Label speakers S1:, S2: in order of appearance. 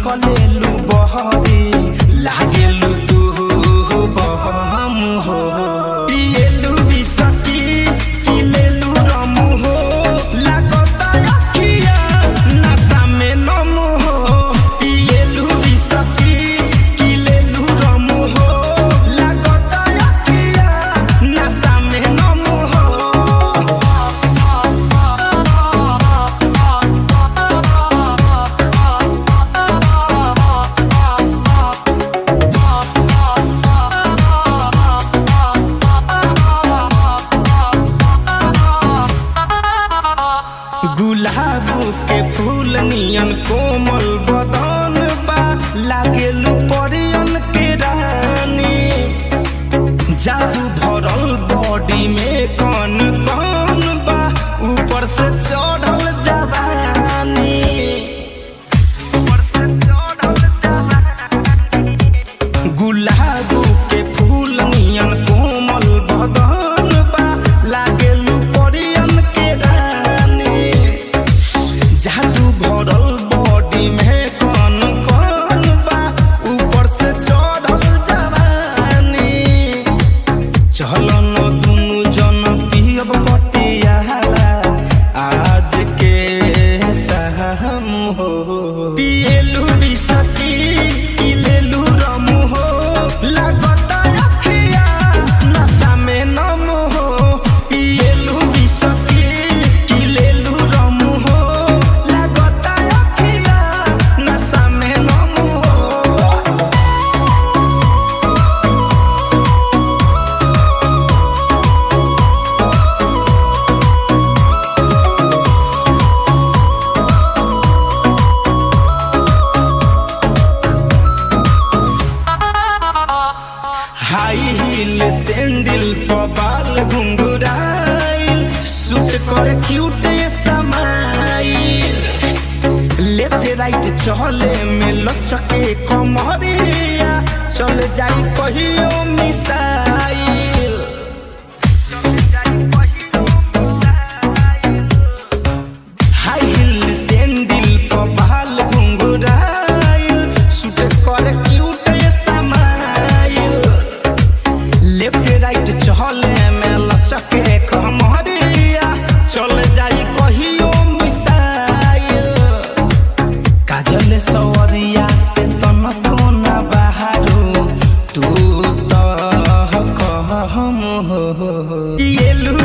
S1: निकलेलू बहरी लागेलू तू बहम हो पिएलू बिसकी किलेलू रमु हो लागता अखिया नशा में नम हो पिएलू बिसकी किलेलू रमु हो लागता अखिया नशा में नम हो गुलाब के फूल नियन कोमल बदन बा लागेलू परियन के रानी जादू भरल बॉडी में कौन कौन बा ऊपर से चढ़ल जवानी गुलाब के फूल नियन कोमल बदन बा लागेलू परियन के रानी जादू भरल बॉडी में कौन कौन बा ऊपर से चढ़ल जवानी चलो न दुनु जन पियब पटियाला आज के शाम हो पिएलू बिसकी किलेलू रमु हो लागता अखिया नशा में नम हो पिएलू बिसकी किलेलू रमु हो लागता अखिया नशा में नम हो हाई हील सैंडल पर बाल घुंघराइल सूट कर क्यूट समाइल लेफ्ट राइट चले में लचके कमरिया चल जाई कहियो मिसाइल हाई हील सैंडल पर बाल घुंघराइल सूट कर क्यूट समाइल लेफ्ट राइट चले में लचके कमरिया चल जाई कहियो मिसाइल काजल सवरिया से तनको ना बहारू तू तो कहम हो येलू